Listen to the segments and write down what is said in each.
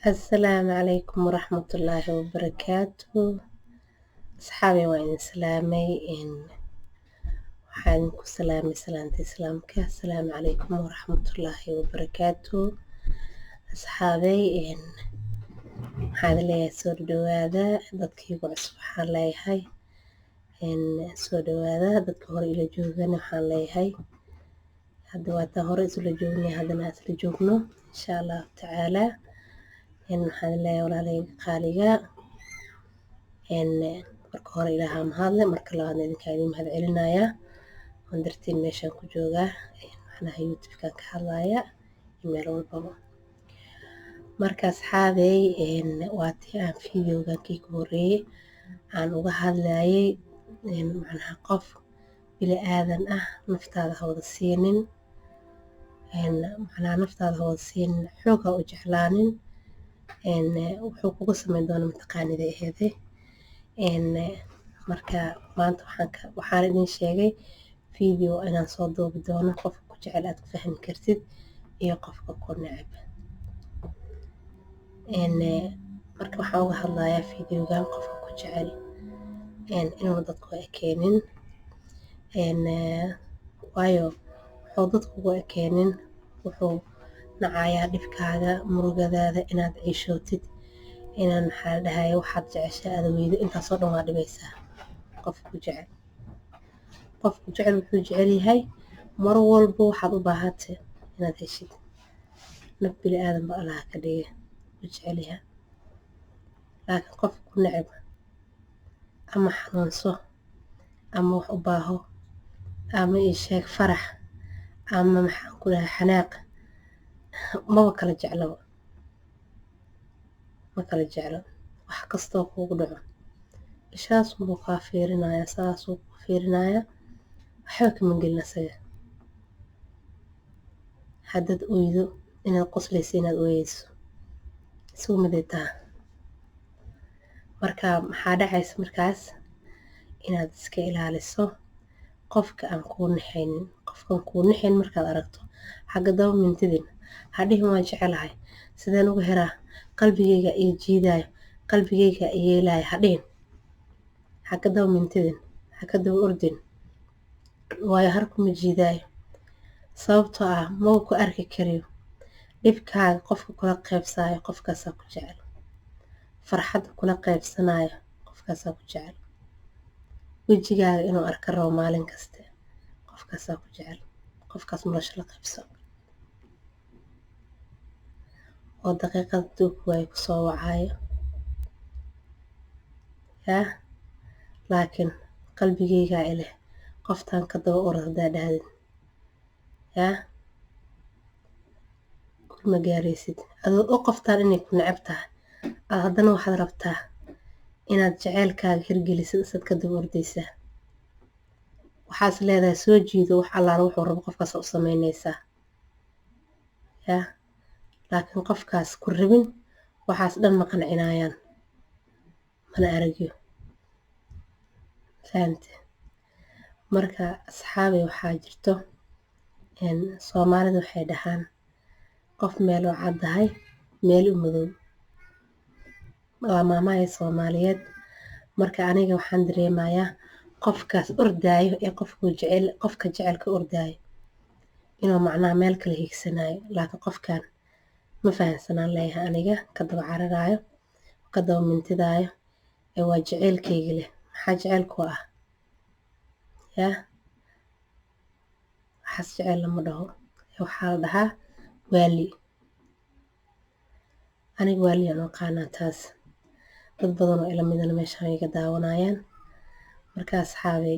السلام عليكم ورحمة الله وبركاته. أصحابي وين سلامي waxaan ku salaamay salaanta islaamka. Assalaamu calaykum waraxmatullaahi wabarakaatu. Asxaabay waxaan leeyahay soo dhawaada dadkiigu cusub waxaan leeyahay soo dhawaada dadka hore ila joogana waxaan leeyahay hadda waataan hore isula joognay haddana isla joogno insha allahu tacaala. waxaan leeyahay walaalayga qaaliga marka hore ilaaha mahadle marka labaadna idinkaa idin mahad celinayaa oon dartiin meeshaan ku joogaa macnaha youtubekan ka hadlaaya meel walbaba. marka asxaabey waatii aan videogan kii ku horeeyey aan uga hadlayay macnaha qof bini aadan ah naftaada ha wada siinin macnaha naftaada ha wada siinin xoog ha u jeclaanin wuxuu kuga samayn doona mataqaanida aheede marka maanta waxaan idin sheegay video inaan soo duubi doono qofka ku jecel aad ku fahmi kartid iyo qofka ku neceb. marka waxaan uga hadlayaa videogan qofka ku jecel inuu dadku ekeenin waayo wuxuu dadku ugu ekeenin wuxuu nacayaa dhibkaaga murugadaada inaad ciishootid inaan maxaa la dhahaye waxaad jeceshaa aada weydo intaasoo dhan waa dhibaysaa qofka ku jecel. qofku jecel wuxuu jecel yahay mar walba waxaad u baahatay inaad heshid. naf bini aadan ba allaha ka dhigay u jecel yahay laakiin qofka ku neceb ama xanuunso ama wax u baaho ama ii sheeg farax ama maxaan ku dhahay xanaaq maba kala jeclaba ma kala jeclo wax kastoo kuugu dhaco ishaasunbuu kaa fiirinayaa saasuu ku fiirinayaa waxba kama gelin asaga. haddaad oydo inaad qoslayso inaad ooyeyso isugu miday taha. marka maxaa dhacaysa markaas inaad iska ilaaliso qofka aan kuu naxaynin. qofkaan kuu naxayn markaad aragto xagga daba mintidin hadhihin waan jecelahay sideen uga heraa qalbigayga ii jiidaayo qalbigayga yeelaayo hadhihin xagga daba mintidin xagga daba ordin waayo har kuma jiidaayo sababtoo ah maba ku arki kariyo dhibkaaga qofka kula qaybsaayo qofkaasaa ku jecel farxadda kula qaybsanaayo qofkaasaa ku jecel wejigaaga inuu arka rabo maalin kaste qofkaasaa ku jecel qofkaas nolosha la qaybso oo daqiiqada duug waayo ku soo wacaayo yaa laakiin qalbigaygaa ileh qoftaan ka daba orod haddaa dhahdid yaa kulma gaaraysid adoo o qoftaan inay ku necab tahay aad haddana waxaad rabtaa inaad jaceylkaaga hirgelisid isaad ka daba ordaysaa waxaas leedahay soo jiido wax allaala wuxuu rabo qofkaas u samaynaysaa yaa laakiin qofkaas ku rabin waxaas dhan ma qancinaayaan mana aragyo fahamte. marka asxaabay waxaa jirto soomaalida waxay dhahaan qof meel oo caddahay meel u madow waa maamahay soomaaliyeed. marka aniga waxaan dareemayaa qofkaas ordaayo ee qofka jecelka ordaayo inuu macnaha meel kale hiigsanaayo laakiin qofkan ma fahansanaan leeyahay aniga ka daba cararaayo ka daba mintidaayo ee waa jeceylkayga leh maxaa jecelku ah yaa waxaas jecel lama dhaho waxaa la dhahaa waali. aniga waali aan aqaanaa taas dad badan oo ila midana meeshaan iga daawanayaan. marka asxaabay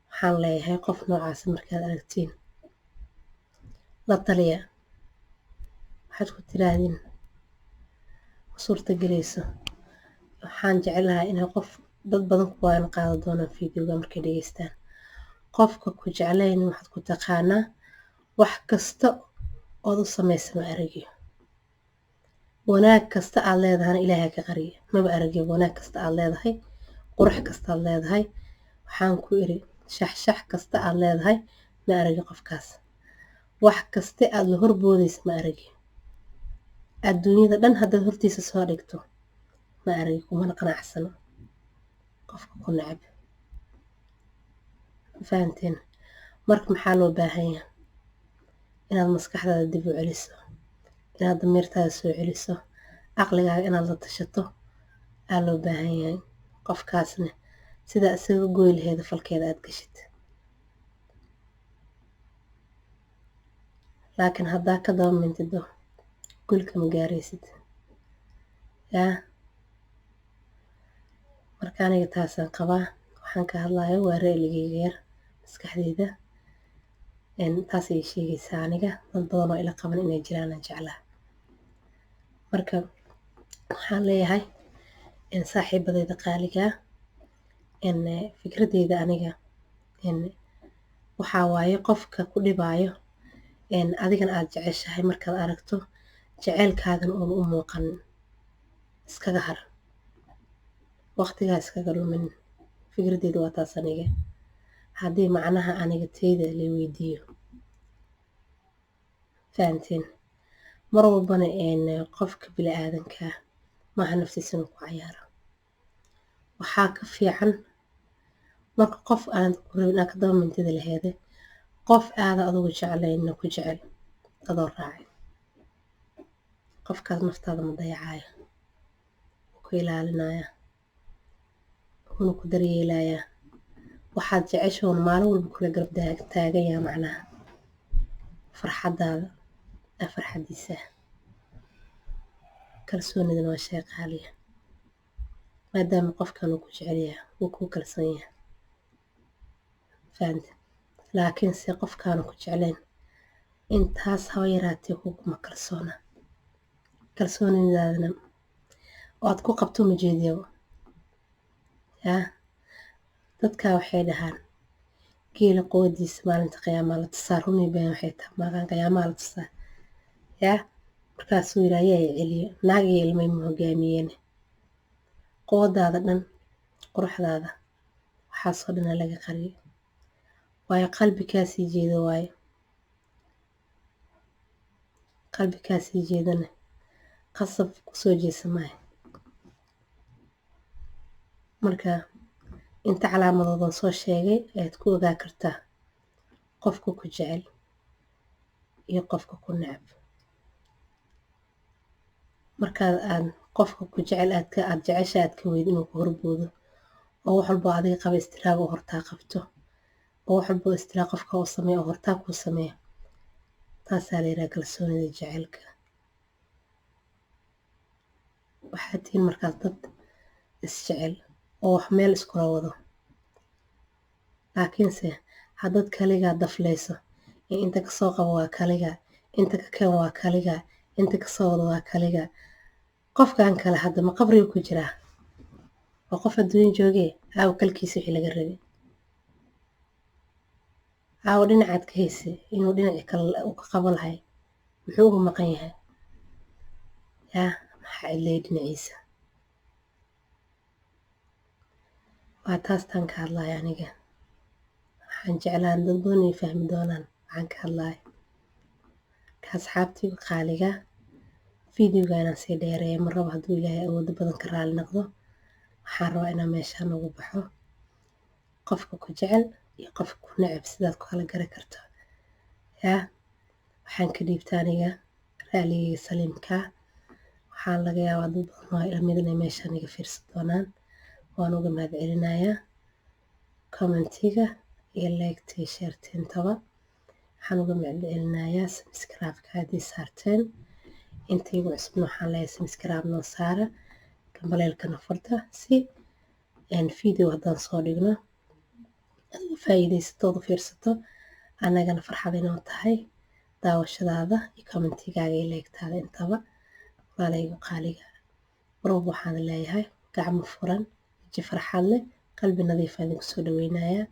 waxaan leeyahay qof noocaas markaad aragtiin la taliya waxaad ku tiraahdin ma suurta gelayso. waxaan jeclahay inay qof dad badan ku waan qaada doonaan videoga markay dhegeystaan qofka ku jeclaynin waxaad ku taqaanaa wax kasta ood u samaysa ma aragyo wanaag kasta aad leedahayna ilaahay ka qariya maba aragyo wanaag kasta aad leedahay qurux kasta aad leedahay waxaan ku iri shaxshax kasta aad leedahay ma aragyo qofkaas wax kaste aad la horboodaysa ma aragyo adduunyada dhan haddaad hortiisa soo dhigto ma aragi kumana qanacsano qofka ku necab. fahanteen? marka maxaa loo baahan yahay inaad maskaxdaada dib u celiso, inaad damiirtaada soo celiso, caqligaaga inaad la tashato aa loo baahan yahay. qofkaasna sidaa isaga goy laheeda falkeeda aad gashid. laakiin haddaa ka daba mintido gulka ma gaaraysid. yaa marka aniga taasaan qabaa. waxaan ka hadlayo waa ra'ligeyga yar maskaxdeyda taas ay sheegaysaa. aniga dad badan oo ila qaban inay jiraan aan jeclaa. marka waxaan leeyahay saaxiibadeyda qaaliga fikradeyda aniga waxaa waaye qofka ku dhibaayo adigana aad jeceshahay markaad aragto jaceylkaagana uuna u muuqanin iskaga har, waqtigaa iskaga lumin. fikradeyda waa taas aniga. haddii macnaha aniga teyda la weydiiyo. fahanteen? mar walbana qofka bili-aadanka maaha naftiisa inuu ku cayaaro. waxaa ka fiican marka qof aan ku rabin aad ka daba mintida laheeda, qof aada adugu jeclayna ku jecel adoo raacay. qofkaas naftaada ma dayacayo, ku ilaalinaya, wuuna ku daryeelaya. waxaad jeceshoon maalin walba kula garab taagaya macnaha farxadaada farxadiisa. kalsoonidana waa shay qaaliya maadaama qofkan uu ku jecel yahay uu ku kalsoon yahay. fahante? laakiin se qofkaanu ku jeclayn intaas haba yaraatee kuguma kalsoona. kalsoonidaadana oad ku qabto majeediyaba. yaa dadkaa waxay dhahaan geela qoodiisa maalinta qiyaamaa la tusaa. runii been waxay tahay maalan qiyaamaa la tusaa. yaa markaasuu yidhi ayaa i celiyo naag iyo ilmay ma hogaamiyeen. qoodaada dhan quruxdaada waxaasoo dhana laga qariyo waayo qalbi kaa sii jeedo waayo. qalbi kaa sii jeedana qasab kusoo jeesa maaha. marka inta calaamadoodan soo sheegay ayaad ku ogaa kartaa qofka ku jecel iyo qofka ku necab. markaad aad qofka ku jecel aad jecesha aad ka weyd inuu ku horboodo oo wax walbo adiga qaba istiraab oo hortaa qabto oo wax walbo istiraab qofka oo sameeyo oo hortaa kuu sameeyo, taasaa la yidhaha kalsoonida jaceylka. waxaad tihiin markaas dad isjecel oo wax meel iskula wado. laakiinse haddaad kaligaa daflayso inta kasoo qabo waa kaligaa, inta ka keen waa kaligaa, inta kasoo wado waa kaligaa, qofkan kale hadda ma qabriga ku jiraa? waa qof adduunya joogee aawo kalkiisa wixii laga rabay. aawo dhinacaad ka haysay inuu dhinaci kale u ka qabo lahay muxuu ugu maqan yahay? yaa maxaa cidlay dhinaciisa? waa taastaan ka hadlaya aniga. waxaan jeclaan dad badan inay fahmi doonaan waxaan ka hadlaya. ka asxaabtiiba qaaliga videoga inaan sii dheereeya ma rabo hadduu ilaahay awoodo badan ka raali noqdo. waxaan rabaa inaan meeshaan ugu baxo qofka ku jecel iyo qofka ku necab sidaad ku kala gari karto. yaa waxaan ka dhiibta aniga raaligayga saliimkaa. waxaan laga yaabaa dad badan oo ilamid inay meeshaan iga fiirsan doonaan. waan uga mahad celinayaa commentiga iyo like-ta iyo share-ta intaba. waxaan uga mahad celinayaa subscribe-ka haddii saarteen. inta igu cusubna waxaan leeyahay subscribe noo saara gambaleelkana furta si video haddaan soo dhigno aad uga faa'iidaysato ood u fiirsato annagana farxad inoo tahay daawashadaada iyo commentigaaga iyo like-taada intaba. walaalayga qaaliga marwalba waxaan leeyahay gacmo furan, waji farxad leh, qalbi nadiif aan idinku soo dhaweynayaa.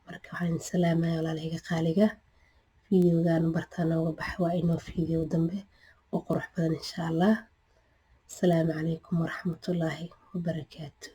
marka waxaan salaamaya walaalayga qaaliga. videogan bartaan nooga baxa waa inoo video dambe oo qurux badan insha allah. asalaamu calaykum waraxmatullaahi wabarakaatu.